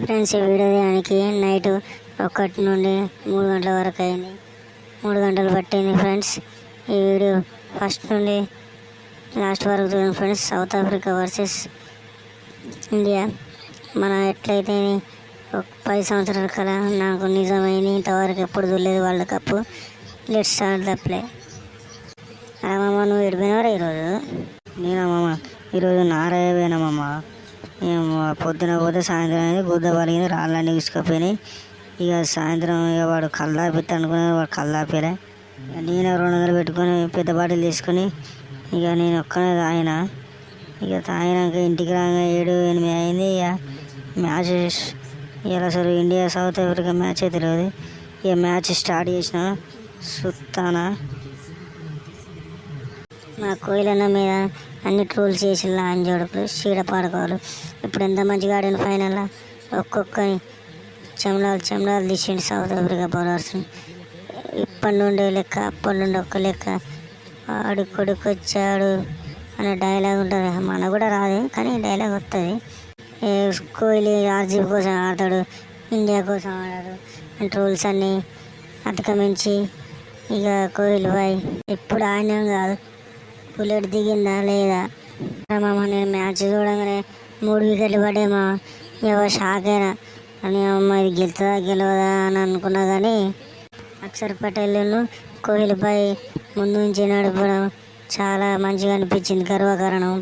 Friends, ఈ video తీయడానికి night 1 నుండి 3 గంటల వరకు అయింది. 3 గంటలు పట్టింది ఫ్రెండ్స్. ఈ వీడియో ఫస్ట్ నుండి లాస్ట్ వరకు చూడండి friends. South Africa versus India. మన ఎట్లయితే 10 సంవత్సరాల కల నాకు నిజమైంది. ఇంతవరకు ఎప్పుడు చూడలేదు world cup. Let's start the play. మామ, నువ్వు ఎడిపోయినవరా ఈరోజు? నేనా మామ, ఈరోజు నారాయ పోయినామమ్మ. పొద్దున పోతే సాయంత్రం అనేది గుద్ద పలిగింది, రాళ్ళన్నీ తీసుకుపోయినాయి. ఇక సాయంత్రం ఇక వాడు కల్లాపిత్త అనుకున్నాడు, వాడు కల్లాపేలే. నేను 200 పెట్టుకొని పెద్ద బాటిల్ తీసుకొని ఇక నేను ఒక్కనే తాగిన. ఇక తాగినాక ఇంటికి రాగా 7-8 అయింది. ఇక మ్యాచ్ ఇలా అసలు ఇండియా సౌత్ ఆఫ్రికా మ్యాచే తెలియదు. ఇక మ్యాచ్ స్టార్ట్ చేసిన సుత్తానా. మా కోయిలన్న మీద అన్ని ట్రోల్స్ చేసిన అంజోడుపులు చీడ పాడుకోవాలి. ఇప్పుడు ఎంత మంచిగా ఆడిన ఫైనల్లో ఒక్కొక్కని చెమడాలు తీసిండు సౌత్ ఆఫ్రికా బౌలర్స్. ఇప్పటి నుండి లెక్క, అప్పటి నుండి ఒక్క లెక్క. ఆడు కొడుకు వచ్చాడు అనే డైలాగ్ ఉంటుంది. మన కూడా రాదు కానీ డైలాగ్ వస్తుంది. కోహ్లీ ఆర్జీబీ కోసం ఆడతాడు, ఇండియా కోసం ఆడాడు. ట్రోల్స్ అన్నీ అధిగమించి ఇక కోహ్లీ బాయ్ ఎప్పుడు ఆడినాం కాదు, బుల్లెట్ దిగిందా లేదా. మామ, నేను మ్యాచ్ చూడగానే 3 వికెట్లు పడేమా షాక్ అయినా. అని అమ్మ ఇది గెలుతుందా గెలవదా అని అనుకున్నా. కానీ అక్షర్ పటేల్ను కోహ్లీ బాయ్ ముందు నుంచి నడపడం చాలా మంచిగా అనిపించింది, గర్వకారణం.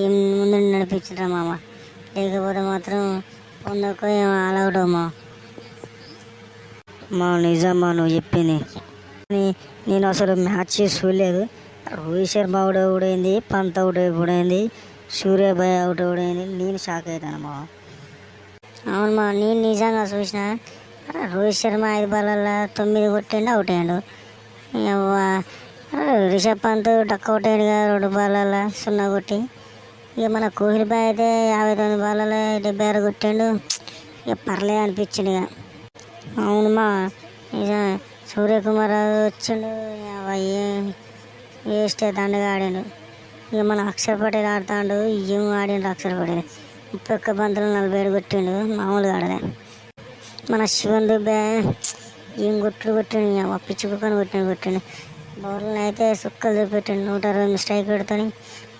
ఏం ముందు నడిపించరా మామ, లేకపోతే మాత్రం పొందకో ఏమో ఆల్అవుట్ అమ్మా. నిజమ్మా నువ్వు చెప్పింది. నేను అసలు మ్యాచ్ చూడలేదు. రోహిత్ శర్మ అవుట్ అవుడైంది, పంత్ అవుట్ అయిపోయింది, సూర్యాబాయ్ అవుట్ అవుడైంది. నేను షాక్ అవుతానమ్మా. అవునమ్మా, నేను నిజంగా చూసిన. రోహిత్ శర్మ 5 బాళ్ళల్లో 9 కొట్టిండు, అవుట్ అయ్యాడు. రిషబ్ పంత్ డక్అవుట్ అయ్యాడు కదా 2 బాళ్ళల్లో 0 కొట్టి. ఇక మన కోహ్లీ బాయ్ అయితే 59 బాళ్ళల్లో 76 కొట్టిండు. ఇక పర్లేదు అనిపించింది. ఇక అవునమ్మా నిజం. సూర్యకుమార్ వచ్చిండు, వేస్ట్ దండగా ఆడాడు. ఇక మన అక్షర్ పటేల్ ఆడుతాడు, ఏం ఆడిండు అక్షర్ పటేల్. 31 బంతులు 47 కొట్టిండు, మామూలుగా ఆడలే. మన శివన్ దుబ్బే ఏం కొట్టిండు, పిచ్చి కుక్కని కొట్టిండు. బౌలర్ని అయితే సుక్కలు చూపెట్టిండు. 120 స్ట్రైక్ పెడుతుంది,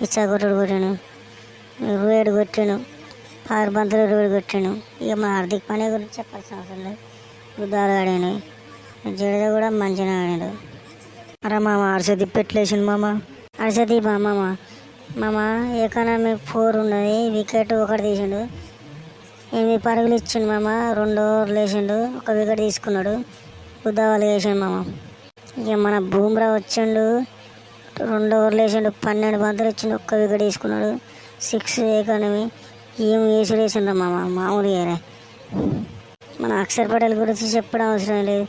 ఇచ్చా కొట్టిండు. 27 కొట్టిండు, 6 బంతులు 27 కొట్టిండు. ఇక మన హార్దిక్ పాండ్యా గురించి చెప్పాల్సిన అవసరం లేదు, గుద్దాలు ఆడాడు. జడేజా కూడా మంచిగా ఆడాడు. అరే మామ, హర్షదీప్ ఎట్లేసిండు మామ? హర్షదీప్ మామ ఎకనామిక్ 4 ఉన్నది, వికెట్ 1 తీసిండు. 8 పరుగులు ఇచ్చిండు మామ. 2 ఓవర్లు వేసిండు, 1 వికెట్ తీసుకున్నాడు. గుద్దావాళ్ళు వేసిండు మామ. ఇక మన బూమ్రా వచ్చిండు, 2 ఓవర్లు వేసిండు, 12 బంతులు ఇచ్చిండు, 1 వికెట్ తీసుకున్నాడు. 6 ఎకానమీ. ఏం వేసిండ్రా మామ, మామూలుగా. మన అక్షర్ పటేల్ గురించి చెప్పడం అవసరం లేదు.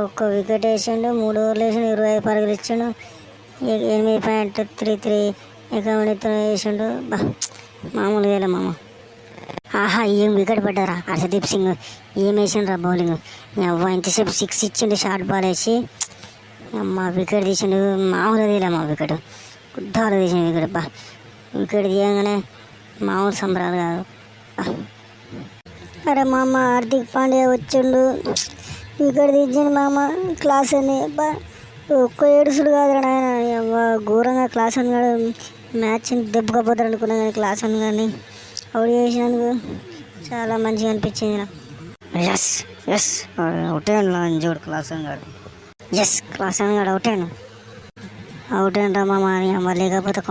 1 వికెట్ వేసిండు, 3 ఓవర్లు వేసిండు, 25 పరుగులు ఇచ్చిండు, 8.33 ఎకానమీతో వేసిండు. మామూలుగా మామ. ఆహా, ఏం వికెట్ పడ్డారా హర్షదీప్ సింగ్. ఏం వేసిండ్రా బౌలింగ్. ఇంతసేపు 6 ఇచ్చిండు, షార్ట్ బాల్ వేసి వికెట్ తీసిండు. మామూలుగా తీయలేమా వికెట్, గుద్దాలు తీసిండు వికెట్. వికెట్ తీయగానే మామూలు సంబరాలు కాదు. అరే మామ, హార్దిక్ పాండ్యా వచ్చిండు, వికెట్ తీసిండు మామ. క్లాస్ అని ఒక్క ఏడుసుడు కాదు ఆయన, ఘోరంగా క్లాస్ అని కాదు. మ్యాచ్ దెబ్బకపోతారు అనుకున్నా కానీ క్లాస్ అని కానీ అవుట్ చేసినందుకు చాలా మంచిగా అనిపించింది నాకు. అవుతాడు అంజోడు క్లాస్ అని కాదు. క్లాస్ అని కాదు అవుట్ రా మామ. లేకపోతే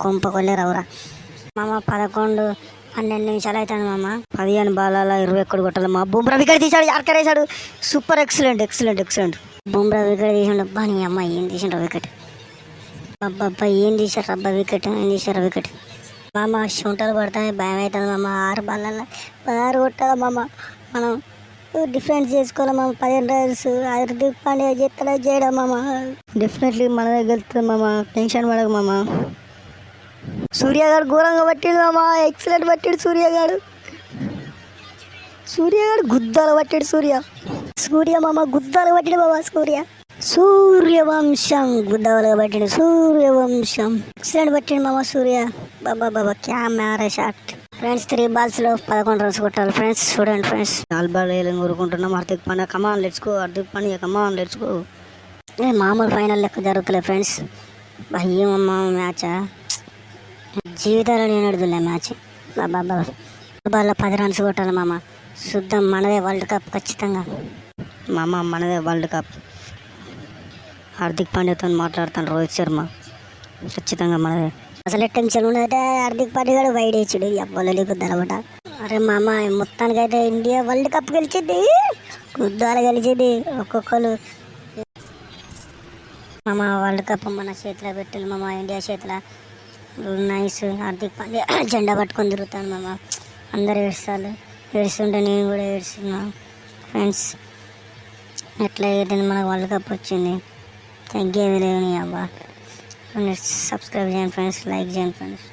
కొంప కొల్లేరవురా మామ. 11-12 నిమిషాలు అవుతుంది మామ. 15 బాళ్ళలో 21 కొట్టాలి మా. బుమ్రా వికెట్ తీసాడు, యార్కర్ వేసాడు. Super, excellent. బుమ్రా వికెట్ తీసిండు. నీ అమ్మ ఏం తీసిండ్రు వికెట్. ఏం తీసారు వికెట్ మామ. షుంటలు పడతాయి, భయం అవుతుంది మామ. 6 బాళ్ళల్లో 16 కొట్టాలి మామ. మనం డిఫరెన్స్ చేసుకోవాలి మామ. 15 రన్స్. హార్దిక్ పాండ్యా చేస్తాడా చేయడం మామ. డెఫినెట్లీ మన దగ్గర గెలుస్తుంది మామ, టెన్షన్ పడకు మామ. సూర్యగాడు ఘోరంగా పట్టిండు మామ, ఎక్సలెంట్ పట్టిడు సూర్యగాడు గుద్దాలు పట్టాడు. సూర్య మామ గుద్దాలు పట్టాడు మామ. సూర్యవంశం గుద్దవలుగా పట్టిండు. సూర్యవంశం ఎక్సలెంట్ పట్టిండు మామ సూర్య. బాబా కెమెరా షాట్. ఫ్రెండ్స్ 3 balls-లో 11 runs కొట్టాలి ఫ్రెండ్స్. చూడండి ఫ్రెండ్స్. 4 బాల్ వేయాలని కోరుకుంటున్నాం. Hardik Pandya come on let's go. Hardik Pandya come on let's go. మామూలు ఫైనల్ లెక్క జరుగుతలే ఫ్రెండ్స్. ఏమమ్మా మ్యాచా, జీవితాలు నేను అడుగులే మ్యాచ్. బాబా బాల్లో 10 runs కొట్టాలి మామ. శుద్ధం మనదే వరల్డ్ కప్ ఖచ్చితంగా. మామ మనదే వరల్డ్ కప్. హార్దిక్ పాండ్యాతో మాట్లాడుతాను రోహిత్ శర్మ. ఖచ్చితంగా మనదే. అసలు టెన్షన్ ఉన్నదంటే హార్దిక్ పాండ్యా గారు వైడ్ ఇచ్చుడు ఎవ్వరు లేకుద్దనమాట. అరే మామ మొత్తానికైతే ఇండియా వరల్డ్ కప్ గెలిచింది. గుద్దాలు గెలిచింది ఒక్కొక్కరు. మామ వరల్డ్ కప్ మన చేతిలో పెట్టాలి మామ, ఇండియా చేతిలో. నైస్. హార్దిక్ పాండ్యా జెండా పట్టుకొని తిరుగుతాను మామ. అందరు ఏడుస్తారు. ఏడుస్తుంటే నేను కూడా ఏడుస్తున్నా ఫ్రెండ్స్. ఎట్లా ఏదైనా మనకు వరల్డ్ కప్ వచ్చింది, తగ్గేది లేవు నీ అబ్బా. సబ్స్క్రైబ్ చేయండి ఫ్రెండ్స్, లైక్ చేయండి ఫ్రెండ్స్.